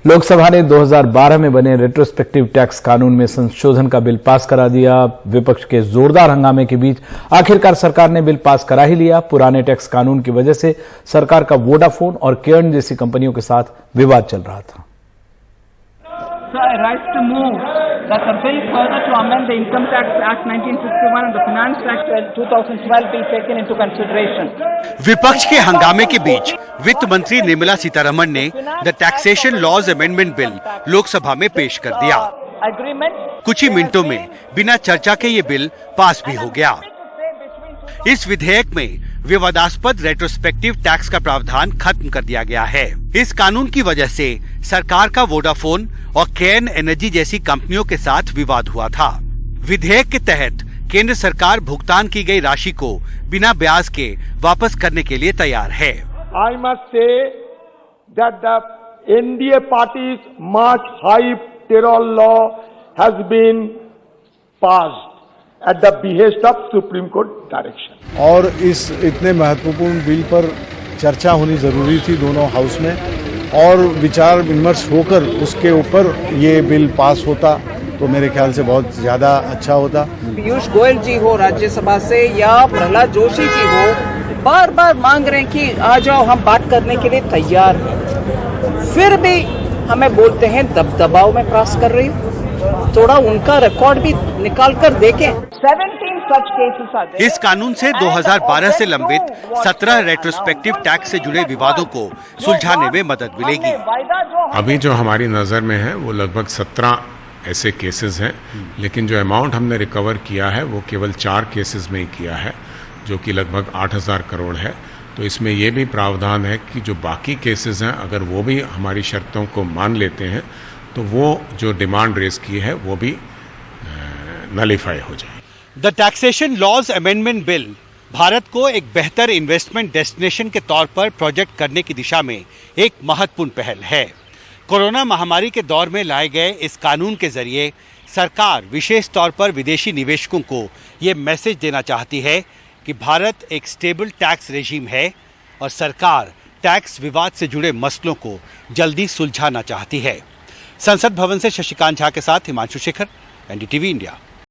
लोकसभा ने 2012 में बने रेट्रोस्पेक्टिव टैक्स कानून में संशोधन का बिल पास करा दिया। विपक्ष के जोरदार हंगामे के बीच आखिरकार सरकार ने बिल पास करा ही लिया। पुराने टैक्स कानून की वजह से सरकार का वोडाफोन और केयर्न जैसी कंपनियों के साथ विवाद चल रहा था। So I rise to move that the bill further to amend the Income Tax Act 1961 and the Finance Act 2012 be taken into consideration. विपक्ष के हंगामे के बीच वित्त मंत्री निर्मला सीतारमण ने the taxation laws amendment bill Lok Sabha में पेश कर दिया। कुछ ही मिनटों में बिना चर्चा के ये बिल पास भी हो गया। इस विधेयक में विवादास्पद रेट्रोस्पेक्टिव टैक्स का प्रावधान खत्म कर दिया गया है। इस कानून की वजह से सरकार का वोडाफोन और केयर्न एनर्जी जैसी कंपनियों के साथ विवाद हुआ था। विधेयक के तहत केंद्र सरकार भुगतान की गई राशि को बिना ब्याज के वापस करने के लिए तैयार है। I must say that the NDA party's much hyped terror law has been passed at the behest of Supreme Court direction. और इस इतने महत्वपूर्ण बिल पर चर्चा होनी जरूरी थी दोनों हाउस में, और विचार विमर्श होकर उसके ऊपर ये बिल पास होता तो मेरे ख्याल से बहुत ज्यादा अच्छा होता। पीयूष गोयल जी हो राज्यसभा से या प्रहलाद जोशी जी हो, बार बार मांग रहे हैं कि आ जाओ, हम बात करने के लिए तैयार हैं। फिर भी हमें बोलते हैं दबाव में पास कर रही हूँ। थोड़ा उनका रिकॉर्ड भी निकाल कर देखें। 17 such cases are there. इस कानून से 2012 से लंबित 17 रेट्रोस्पेक्टिव टैक्स से जुड़े विवादों को सुलझाने में मदद मिलेगी। अभी जो हमारी नजर में है वो लगभग 17 ऐसे केसेस हैं, लेकिन जो अमाउंट हमने रिकवर किया है वो केवल 4 केसेस में ही किया है, जो कि लगभग 8,000 करोड़ है। तो इसमें ये भी प्रावधान है कि जो बाकी केसेस हैं, अगर वो भी हमारी शर्तों को मान लेते हैं तो वो जो डिमांड रेज की है वो भी नलीफाई हो जाए। The taxation laws amendment bill Bharat को एक बेहतर इन्वेस्टमेंट डेस्टिनेशन के तौर पर प्रोजेक्ट करने की दिशा में एक महत्वपूर्ण पहल है। कोरोना महामारी के दौर में लाए गए इस कानून के जरिए सरकार विशेष तौर पर विदेशी निवेशकों को ये मैसेज देना चाहती है कि भारत एक स्टेबल टैक्स रेजिम है और सरकार टैक्स विवाद से जुड़े मसलों को जल्दी सुलझाना चाहती है। संसद भवन से शशिकांत झा के साथ हिमांशु शेखर, एनडीटीवी इंडिया।